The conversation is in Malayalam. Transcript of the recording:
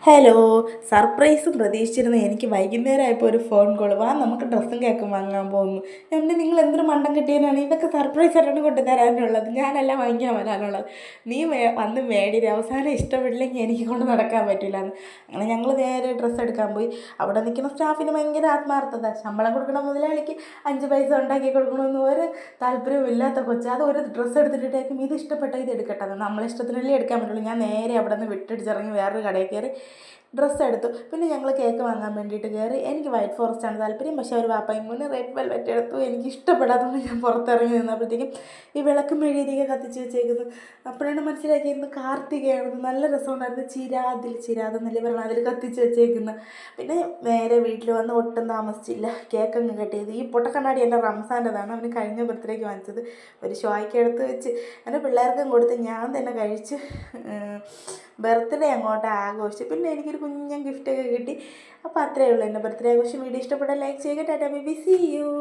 ഹലോ. സർപ്രൈസും പ്രതീക്ഷിച്ചിരുന്ന എനിക്ക് വൈകുന്നേരമായപ്പോൾ ഒരു ഫോൺ കോൾ, വാ നമുക്ക് ഡ്രസ്സും കേക്കും വാങ്ങാൻ പോകുന്നു. ഞാൻ നിങ്ങൾ എന്തൊരു മണ്ടം കിട്ടിയതിനാണ് ഇതൊക്കെ സർപ്രൈസ് ആയിട്ടാണ് കൊണ്ടു തരാനുള്ളത്, ഞാനല്ല വാങ്ങിക്കാൻ വരാനുള്ളത്. നീ വന്ന് മേടിരി, അവസാനം ഇഷ്ടപ്പെട്ടില്ലെങ്കിൽ എനിക്ക് കൊണ്ട് നടക്കാൻ പറ്റില്ല എന്ന്. അങ്ങനെ ഞങ്ങൾ നേരെ ഡ്രസ്സ് എടുക്കാൻ പോയി. അവിടെ നിൽക്കുന്ന സ്റ്റാഫിന് ഭയങ്കര ആത്മാർത്ഥത. ശമ്പളം കൊടുക്കണ മുതലാളിക്ക് 5 പൈസ ഉണ്ടാക്കി കൊടുക്കണമെന്ന് ഒരു താല്പര്യവും ഇല്ലാത്ത കൊച്ചു അത് ഒരു ഡ്രസ്സ് എടുത്തിട്ടേക്കും ഇത് ഇഷ്ടപ്പെട്ട ഇത് എടുക്കട്ടെ, നമ്മളെ ഇഷ്ടത്തിനല്ലേ എടുക്കാൻ പറ്റുള്ളൂ. ഞാൻ നേരെ അവിടെ നിന്ന് വിട്ടടിച്ചിറങ്ങി വേറൊരു കടയിൽ കയറി ഡ്രസ്സ് എടുത്തു. പിന്നെ ഞങ്ങൾ കേക്ക് വാങ്ങാൻ വേണ്ടിയിട്ട് കയറി. എനിക്ക് വൈറ്റ് ഫോറസ്റ്റ് ആണ് താല്പര്യം, പക്ഷേ ഒരു വാപ്പായും മുന്നേ റെഡ് വെൽവെറ്റ് എടുത്തു. എനിക്ക് ഇഷ്ടപ്പെടാത്തതുകൊണ്ട് ഞാൻ പുറത്തിറങ്ങി നിന്നപ്പോഴത്തേക്കും ഈ വിളക്കും മെഴുകുതിരിയൊക്കെ കത്തിച്ച് വെച്ചേക്കുന്നത്. അപ്പോഴാണ് മനസ്സിലാക്കിയത് ഇന്ന് കാർത്തികയാണെന്ന്. നല്ല രസമുണ്ടായിരുന്നു. ചിരാതെന്നല്ലേ പറയണം, അതിൽ കത്തിച്ച് വെച്ചേക്കുന്നത്. പിന്നെ നേരെ വീട്ടിൽ വന്ന് ഒട്ടും താമസിച്ചില്ല, കേക്കങ്ങ് കട്ട് ചെയ്ത്. ഈ പൊട്ടക്കണ്ണാടി എൻ്റെ റംസാൻ്റെതാണ്, അവന് കഴിഞ്ഞ ബർത്ത്ഡേക്ക് വാങ്ങിച്ചത്. ഒരു ഷോയ്ക്ക് എടുത്ത് വെച്ച് എൻ്റെ പിള്ളേർക്കും കൊടുത്ത് ഞാൻ തന്നെ കഴിച്ച് ബർത്ത്ഡേ അങ്ങോട്ട് ആഘോഷിച്ചു. പിന്നെ എനിക്കൊരു കുഞ്ഞൻ ഗിഫ്റ്റൊക്കെ കിട്ടി. അപ്പോൾ അത്രയേ ഉള്ളൂ എൻ്റെ ബർത്ത്ഡേ ആഘോഷം. വീഡിയോ ഇഷ്ടപ്പെട്ടാൽ ലൈക്ക് ചെയ്യുക. Tata bye bye, see U.